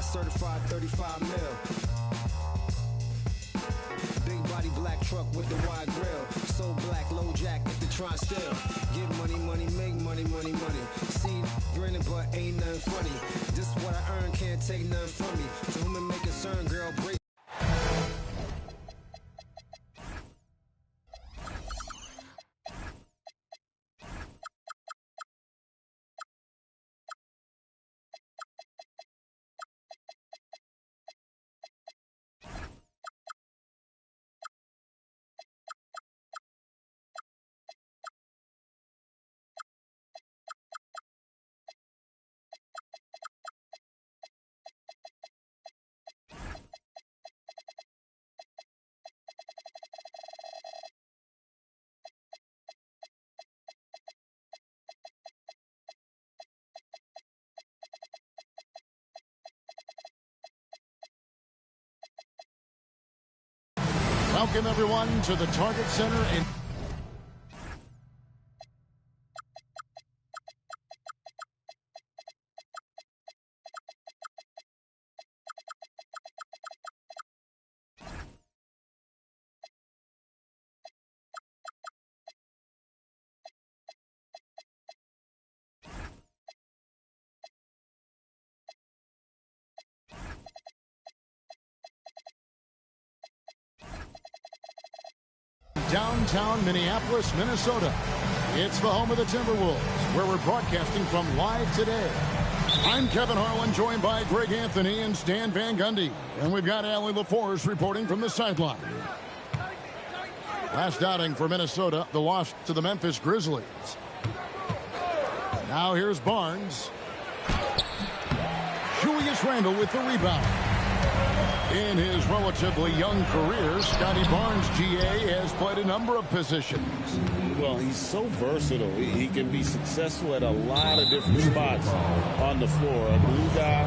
certified 35 mil. Big body black truck with the wide grill. So black, low jack if they try still. Get money, money, make money, money, money. See, grinning but ain't nothing funny. This what I earn, can't take nothing from me. To whom it may concern, girl, break. Welcome, everyone, to the Target Center in... downtown Minneapolis, Minnesota. It's the home of the Timberwolves, where we're broadcasting from live today. I'm Kevin Harlan, joined by Greg Anthony and Stan Van Gundy. And we've got Allie LaForce reporting from the sideline. Last outing for Minnesota, the loss to the Memphis Grizzlies. Now here's Barnes. Julius Randle with the rebound. In his relatively young career, Scotty Barnes, GA, has played a number of positions. Well, he's so versatile. He can be successful at a lot of different spots on the floor. A blue guy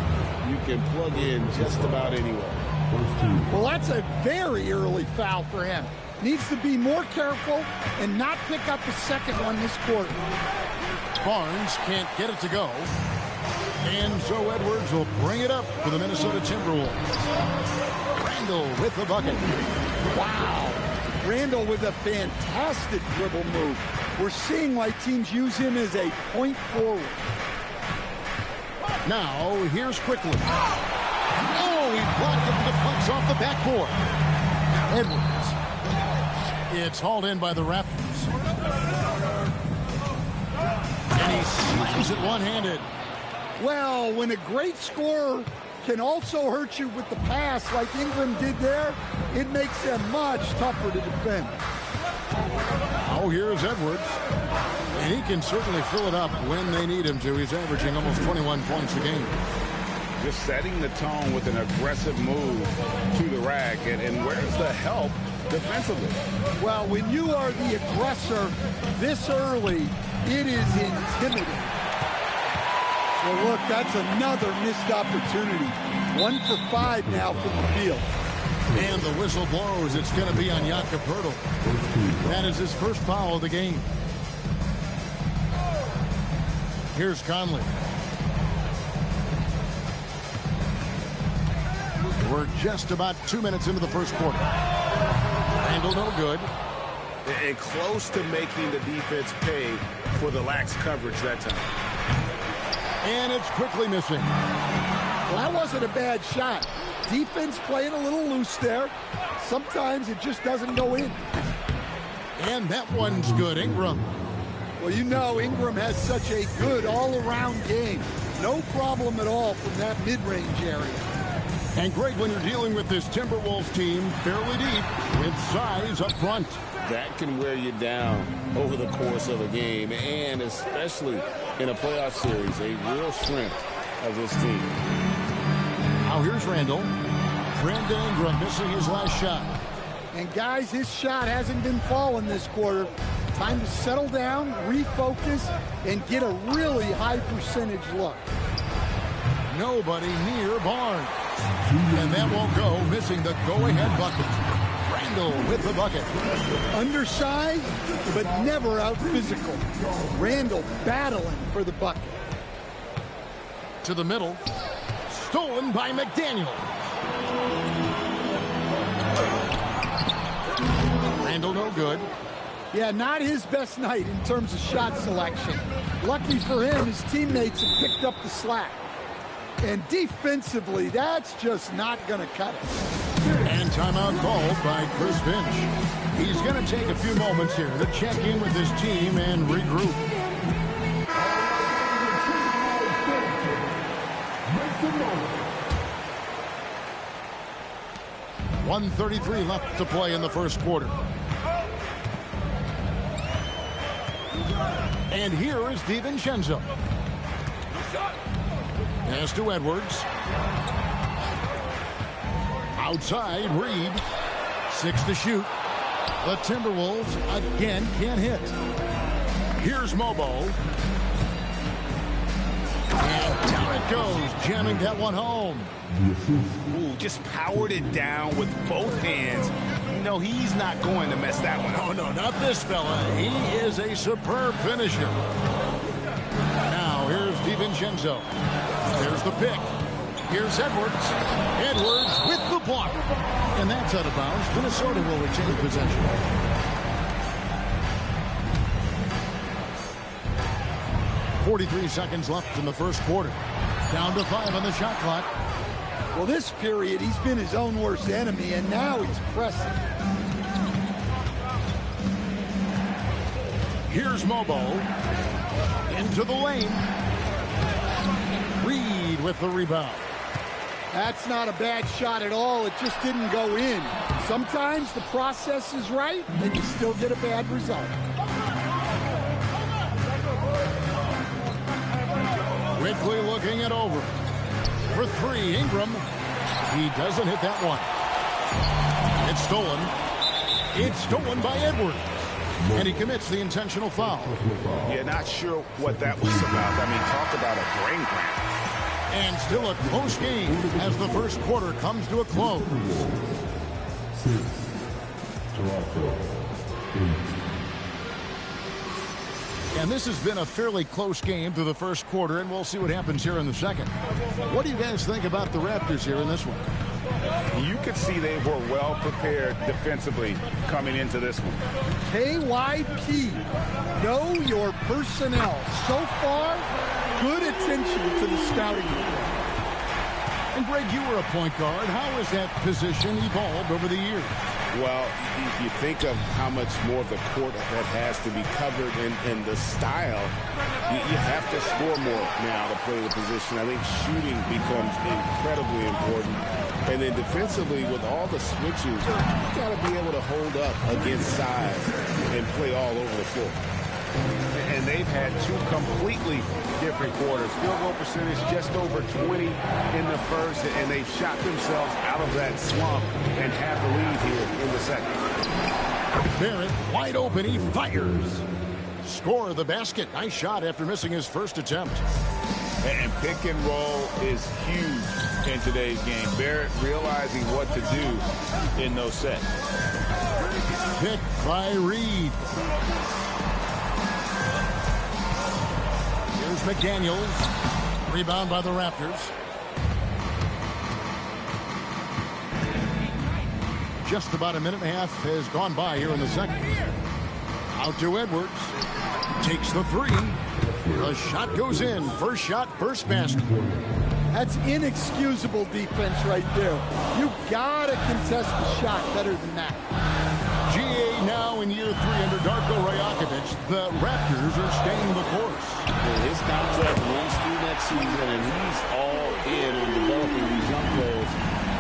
you can plug in just about anywhere. Well, that's a very early foul for him. Needs to be more careful and not pick up a second one this quarter. Barnes can't get it to go. And so Edwards will bring it up for the Minnesota Timberwolves. Randle with the bucket. Wow. Randle with a fantastic dribble move. We're seeing why teams use him as a point forward. Now, here's Quickly. Oh, he blocked it and deflects off the backboard. Edwards. It's hauled in by the Raptors. And he slams it one-handed. Well, when a great scorer can also hurt you with the pass like Ingram did there, it makes them much tougher to defend. Oh, here's Edwards. And he can certainly fill it up when they need him to. He's averaging almost 21 points a game. Just setting the tone with an aggressive move to the rack. And where's the help defensively? Well, when you are the aggressor this early, it is intimidating. Well, look, that's another missed opportunity. 1 for 5 now from the field. And the whistle blows. It's going to be on Jakob Poeltl. That is his first foul of the game. Here's Conley. We're just about 2 minutes into the first quarter. Randle no good. And close to making the defense pay for the lax coverage that time. And it's quickly missing. Well, that wasn't a bad shot. Defense playing a little loose there. Sometimes it just doesn't go in. And that one's good. Ingram. Well, you know Ingram has such a good all-around game. No problem at all from that mid-range area. And Greg, when you're dealing with this Timberwolves team fairly deep with size up front, that can wear you down over the course of a game, and especially in a playoff series, a real strength of this team. Now here's Randle. Brandon Ingram missing his last shot. And guys, his shot hasn't been falling this quarter. Time to settle down, refocus, and get a really high percentage look. Nobody near Barnes. And that won't go, missing the go-ahead bucket. Randle with the bucket. Undersized, but never out physical. Randle battling for the bucket. To the middle. stolen by McDaniel. Randall no good. Yeah, not his best night in terms of shot selection. Lucky for him, his teammates have picked up the slack. And defensively, that's just not going to cut it. And timeout called by Chris Finch. He's going to take a few moments here to check in with his team and regroup. .133 left to play in the first quarter. And here is DiVincenzo. Pass to Edwards. Outside, Reed. 6 to shoot. The Timberwolves again can't hit. Here's Mobo. And down it goes, jamming that one home. Ooh, just powered it down with both hands. You know, he's not going to mess that one up. Oh, no, not this fella. He is a superb finisher. Now, here's DiVincenzo. There's the pick. Here's Edwards. Edwards with the block. And that's out of bounds. Minnesota will retain possession. .43 seconds left in the first quarter. Down to 5 on the shot clock. Well, this period, he's been his own worst enemy, and now he's pressing. Here's Mobo. Into the lane. Reed with the rebound. That's not a bad shot at all. It just didn't go in. Sometimes the process is right, and you still get a bad result. Quickly looking it over. For 3, Ingram. He doesn't hit that one. It's stolen. It's stolen by Edwards. And he commits the intentional foul. Yeah, not sure what that was about. I mean, talk about a brain cramp. And still a close game as the first quarter comes to a close. And this has been a fairly close game through the first quarter, and we'll see what happens here in the second. What do you guys think about the Raptors here in this one? You could see they were well prepared defensively coming into this one. KYP, know your personnel. So far, good attention to the scouting report. And Greg, you were a point guard. How has that position evolved over the years? Well, if you think of how much more of the court that has to be covered and the style, you have to score more now to play the position. I think shooting becomes incredibly important. And then defensively, with all the switches, you got to be able to hold up against size and play all over the floor. And they've had 2 completely different quarters. Field goal percentage just over 20 in the first, and they've shot themselves out of that slump and have the lead here in the second. Barrett wide open, he fires. Score the basket. Nice shot after missing his first attempt. And pick and roll is huge in today's game. Barrett realizing what to do in those sets. Pick by Reed. Here's McDaniels. Rebound by the Raptors. Just about a minute and a half has gone by here in the second. Out to Edwards. Takes the 3. The shot goes in. First shot, first basket. That's inexcusable defense right there. You gotta contest the shot better than that. GA now in year 3 under Darko Rajakovic. The Raptors are staying the course. His contract runs through next season, and he's all in on developing these young players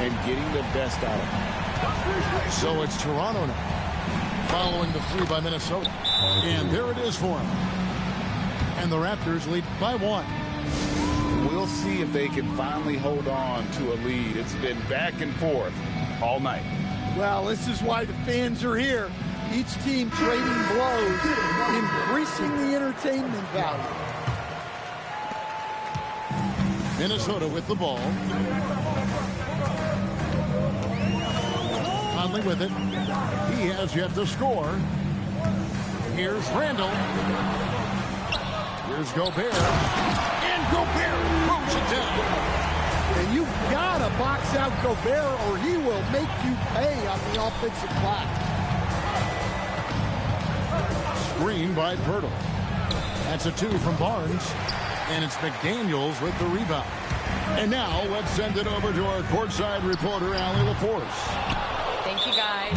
and getting the best out of them. So it's Toronto now, following the 3 by Minnesota. And there it is for him. And the Raptors lead by 1. We'll see if they can finally hold on to a lead. It's been back and forth all night. Well, this is why the fans are here. Each team trading blows, increasing the entertainment value. Minnesota with the ball. Conley with it. He has yet to score. Here's Randall. Here's Gobert. And Gobert throws it down. And you takes out Gobert, or he will make you pay on the offensive glass. Screen by Pirtle. That's a 2 from Barnes. And it's McDaniels with the rebound. And now let's send it over to our courtside reporter, Allie LaForce. Thank you, guys.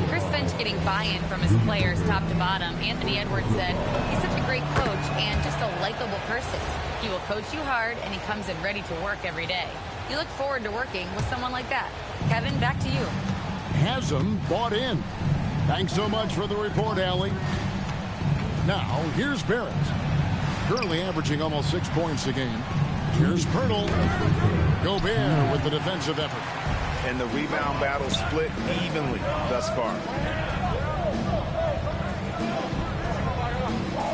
Chris Finch getting buy-in from his players top to bottom. Anthony Edwards said he's such a great coach and just a likable person. He will coach you hard, and he comes in ready to work every day. You look forward to working with someone like that. Kevin, back to you. Hasn't bought in. Thanks so much for the report, Allie. Now, here's Barrett. Currently averaging almost 6 points a game. Here's Pirtle. Gobert with the defensive effort. And the rebound battle split evenly thus far.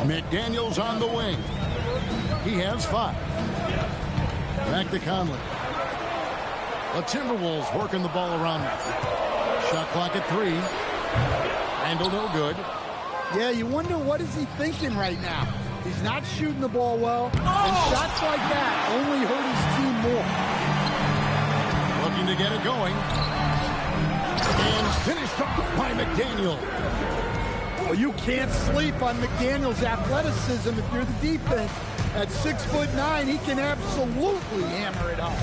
McDaniels on the wing. He has 5. Back to Conley. The Timberwolves working the ball around now. Shot clock at 3. Handle no good. Yeah, you wonder what is he thinking right now. He's not shooting the ball well, and shots like that only hurt his team more. Looking to get it going. And finished off by McDaniel. Well, you can't sleep on McDaniel's athleticism if you're the defense. At 6'9", he can absolutely hammer it home.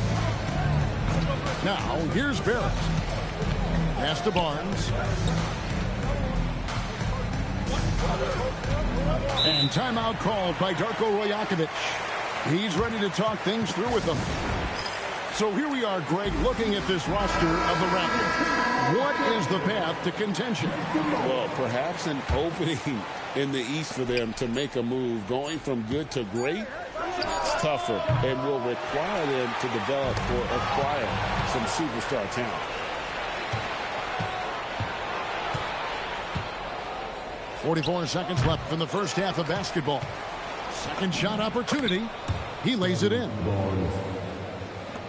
Now, here's Barrett. Pass to Barnes. And timeout called by Darko Rajakovic. He's ready to talk things through with them. So here we are, Greg, looking at this roster of the Raptors. What is the path to contention? Well, perhaps an opening in the East for them to make a move. Going from good to great, it's tougher and will require them to develop or acquire some superstar talent. 44 seconds left in the first half of basketball. Second shot opportunity. He lays it in.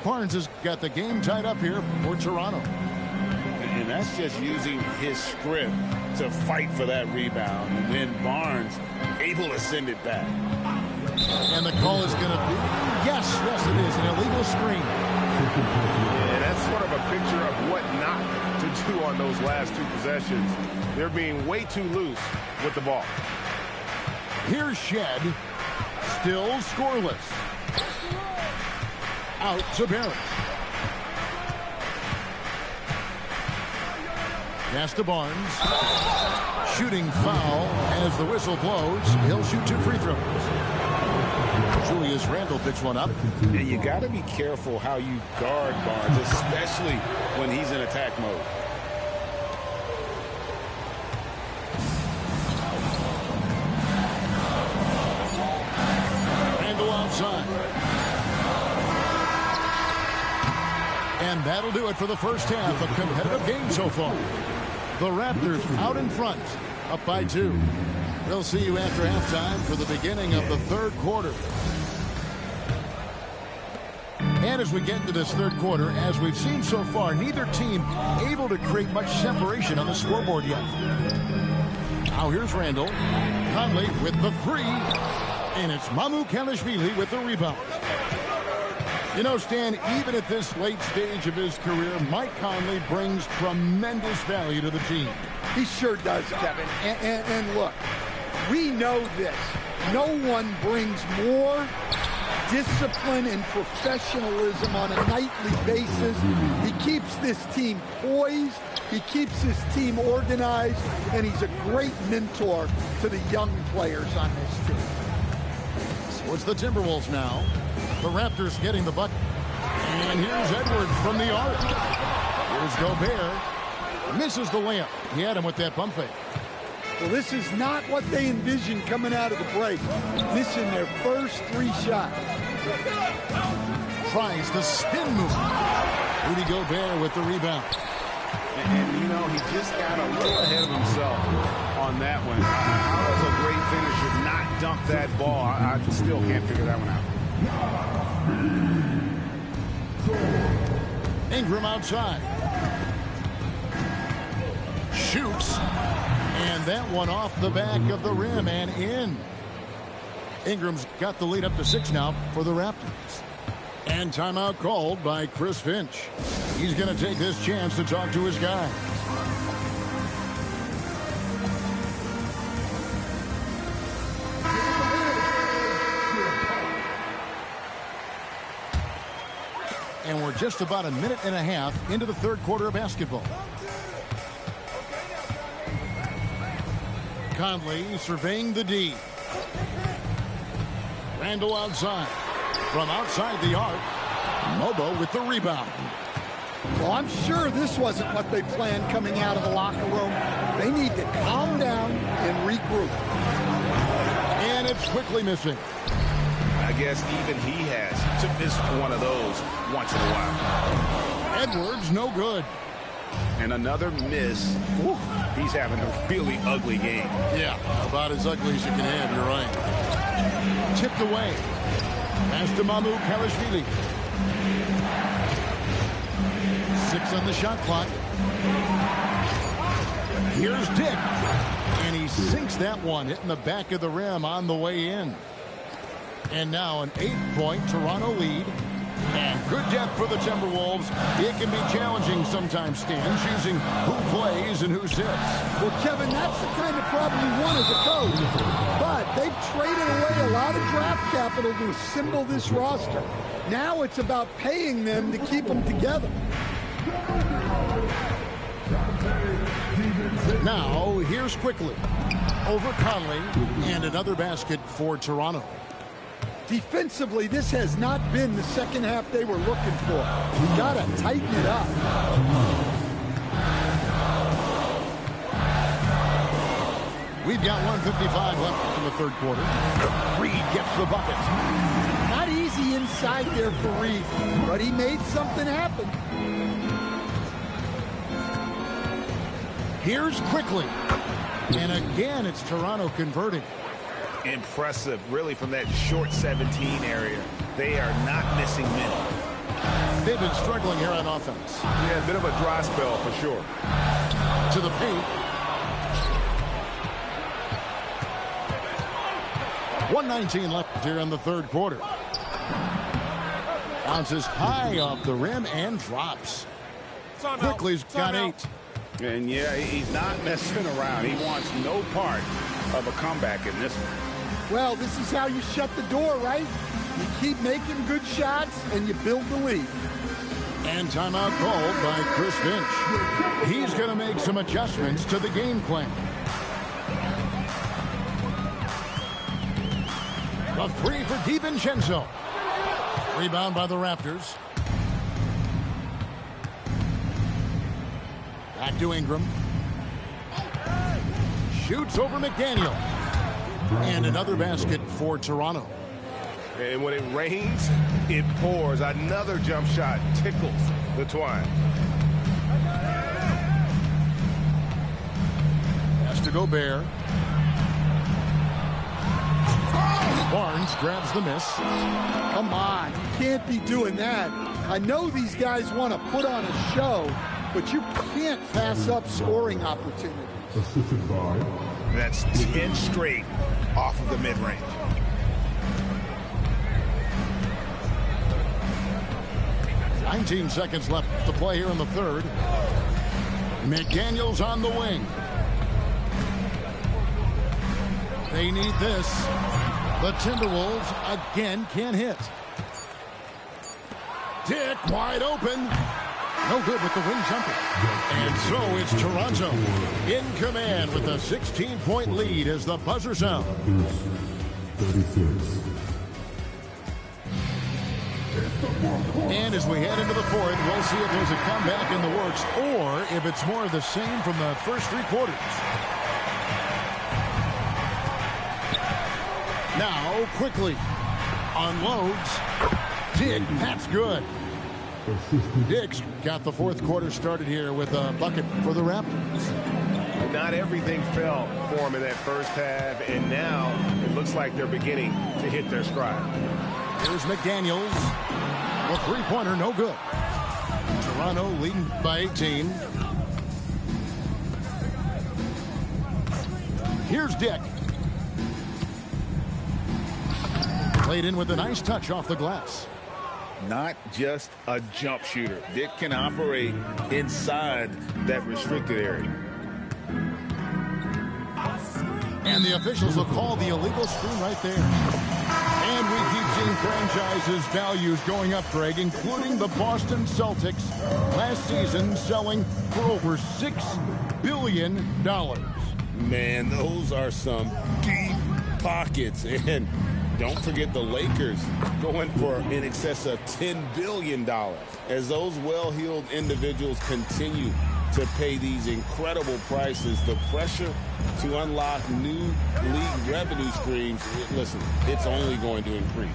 Barnes has got the game tied up here for Toronto. And that's just using his strength to fight for that rebound. And then Barnes able to send it back. And the call is going to be, yes, it is, an illegal screen. And that's sort of a picture of what not to do on those last 2 possessions. They're being way too loose with the ball. Here's Shed. Still scoreless. Out to Barrett. Pass to Barnes. Shooting foul as the whistle blows. He'll shoot 2 free throws. Julius Randle picks one up. And you got to be careful how you guard Barnes, especially when he's in attack mode. Randle outside. And that'll do it for the first half. A competitive game so far. The Raptors out in front, up by 2. We'll see you after halftime for the beginning of the third quarter. And as we get into this third quarter, as we've seen so far, neither team able to create much separation on the scoreboard yet. Now here's Randle. Conley with the 3. And it's Mamukelashvili with the rebound. You know, Stan, even at this late stage of his career, Mike Conley brings tremendous value to the team. He sure does, Kevin. And look, we know this. No one brings more discipline and professionalism on a nightly basis. He keeps this team poised. He keeps his team organized. And he's a great mentor to the young players on this team. So it's the Timberwolves now. The Raptors getting the bucket. And here's Edwards from the arc. Here's Gobert. Misses the layup. He had him with that pump fake. Well, this is not what they envisioned coming out of the break. Missing their first 3 shots. Tries the spin move. Rudy Gobert with the rebound. And you know, he just got a little ahead of himself on that one. How does a great finisher not dump that ball? I still can't figure that one out. Ingram outside. Shoots. And that one off the back of the rim and in. Ingram's got the lead up to 6 now for the Raptors. And timeout called by Chris Finch. He's going to take this chance to talk to his guy. And we're just about a minute and a half into the third quarter of basketball. Conley surveying the D. Randall outside. From outside the arc, Mobo with the rebound. Well, I'm sure this wasn't what they planned coming out of the locker room. They need to calm down and regroup. And it's quickly missing. I guess even he has to miss one of those once in a while. Edwards, no good. And another miss. Woo, he's having a really ugly game. Yeah, about as ugly as you can have, you're right. Tipped away. Pass to Mamu Kalashvili. 6 on the shot clock. Here's Dick. And he sinks that one, hitting the back of the rim on the way in. And now an 8-point Toronto lead. And good depth for the Timberwolves. It can be challenging sometimes, Stan, choosing who plays and who sits. Well, Kevin, that's the kind of problem you want as a coach. But they've traded away a lot of draft capital to assemble this roster. Now it's about paying them to keep them together. Now, here's Quickly. Over Conley, and another basket for Toronto. Defensively, this has not been the second half they were looking for. You got to tighten it up. We've got 1:55 left in the third quarter. Reed gets the bucket. Not easy inside there for Reed, but he made something happen. Here's Quickly. And again, it's Toronto converting. Impressive, really, from that short 17 area. They are not missing many. They've been struggling here on offense. Yeah, a bit of a dry spell for sure. To the paint. 1:19 left here in the third quarter. Bounces high off the rim and drops. Quickly's got 8. And yeah, he's not messing around. He wants no part of a comeback in this one. Well, this is how you shut the door, right? You keep making good shots and you build the lead. And timeout called by Chris Finch. He's going to make some adjustments to the game plan. A 3 for DiVincenzo. Rebound by the Raptors. Back to Ingram. Shoots over McDaniel. And another basket for Toronto. And when it rains, it pours. Another jump shot tickles the twine. Has to go Bear. Barnes grabs the miss. Come on, you can't be doing that. I know these guys want to put on a show, but you can't pass up scoring opportunities. That's 10 straight off of the mid-range. $19 seconds left to play here in the third. McDaniel's on the wing. They need this. The Timberwolves again can't hit. Dick wide open. No good with the wing jumper. And so it's Toronto in command with a 16-point lead as the buzzer sounds. 36. And as we head into the fourth, we'll see if there's a comeback in the works or if it's more of the same from the first 3 quarters. Now, Quickly unloads. Dick, that's good. Dick's got the fourth quarter started here with a bucket for the Raptors. Not everything fell for them in that first half, and now it looks like they're beginning to hit their stride. Here's McDaniels. The three-pointer, no good. Toronto leading by 18. Here's Dick. Played in with a nice touch off the glass. not just a jump shooter. Dick can operate inside that restricted area. And the officials will call the illegal screen right there. And we keep seeing franchises' values going up, Greg, including the Boston Celtics last season selling for over $6 billion. Man, those are some deep pockets. And don't forget the Lakers going for in excess of $10 billion. As those well-heeled individuals continue to pay these incredible prices, the pressure to unlock new league revenue streams, listen, it's only going to increase.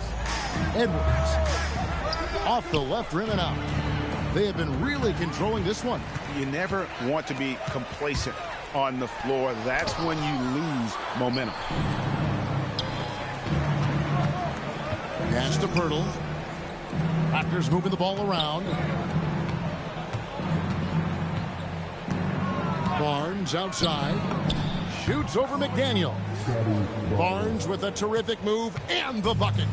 Edwards off the left rim and out. They have been really controlling this one. You never want to be complacent on the floor. That's when you lose momentum. Pass to Pirtle. Raptors moving the ball around. Barnes outside. Shoots over McDaniel. Barnes with a terrific move and the bucket.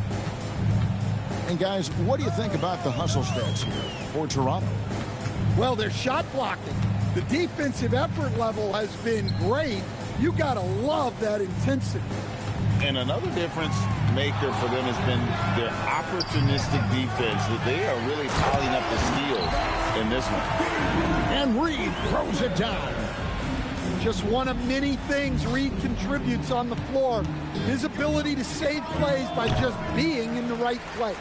And guys, what do you think about the hustle stats here for Toronto? Well, they're shot blocking. The defensive effort level has been great. You got to love that intensity. And another difference maker for them has been their opportunistic defense. That they are really piling up the steals in this one. And Reed throws it down. Just one of many things Reed contributes on the floor. His ability to save plays by just being in the right place.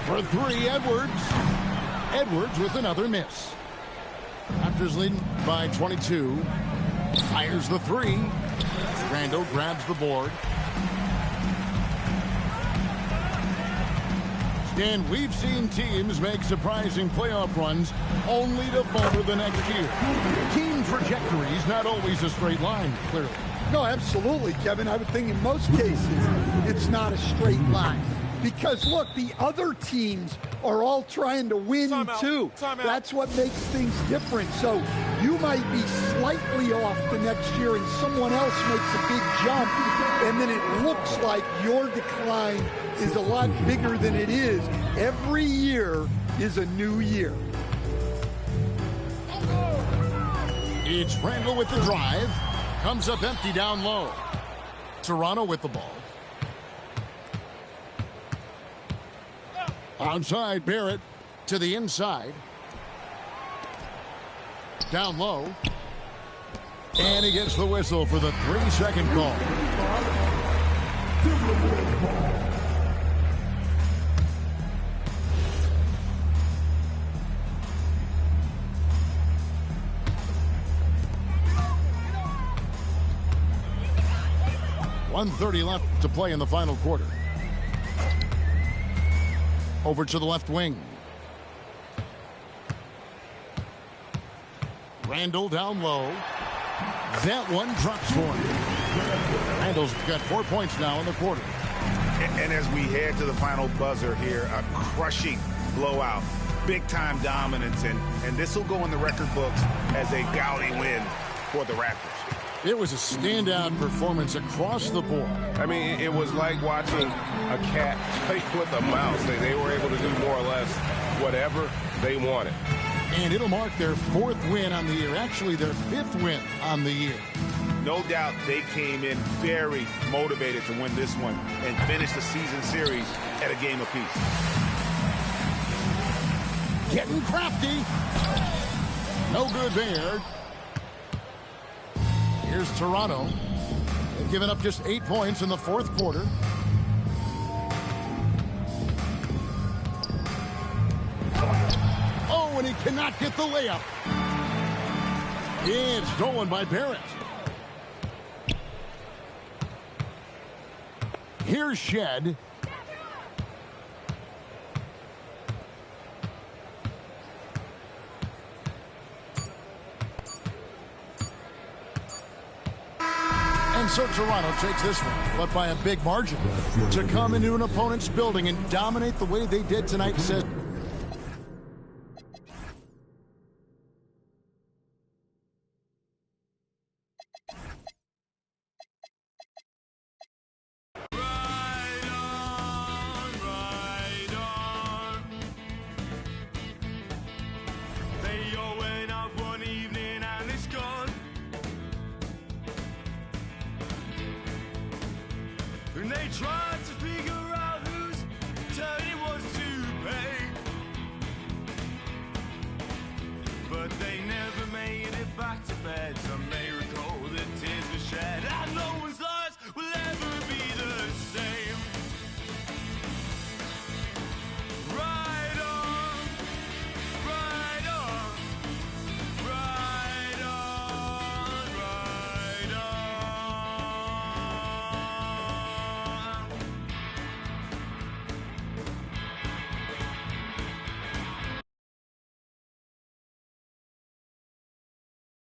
For three, Edwards. Edwards with another miss. Raptors leading by 22. Fires the three. Randall grabs the board. And we've seen teams make surprising playoff runs only to falter the next year. Team trajectory is not always a straight line, clearly. No, absolutely, Kevin. I would think in most cases it's not a straight line. Because, look, the other teams are all trying to win, too. That's what makes things different. So you might be slightly off the next year and someone else makes a big jump, and then it looks like your decline is a lot bigger than it is. Every year is a new year. It's Randall with the drive. Comes up empty down low. Toronto with the ball. Outside, Barrett to the inside. Down low. And he gets the whistle for the 3-second call. .130 left to play in the final quarter. Over to the left wing. Randall down low. That one drops for him. Randall's got 4 points now in the quarter. And as we head to the final buzzer here, a crushing blowout. Big-time dominance, and this will go in the record books as a gaudy win for the Raptors. It was a standout performance across the board. I mean, it was like watching a cat play with a mouse. They were able to do more or less whatever they wanted. And it'll mark their 4th win on the year. Actually, their 5th win on the year. No doubt they came in very motivated to win this one and finish the season series at a game apiece. Getting crafty. No good there. Here's Toronto. They've given up just 8 points in the 4th quarter. Oh, and he cannot get the layup. It's stolen by Barrett. Here's Shed. And so Toronto takes this one, but by a big margin. To come into an opponent's building and dominate the way they did tonight says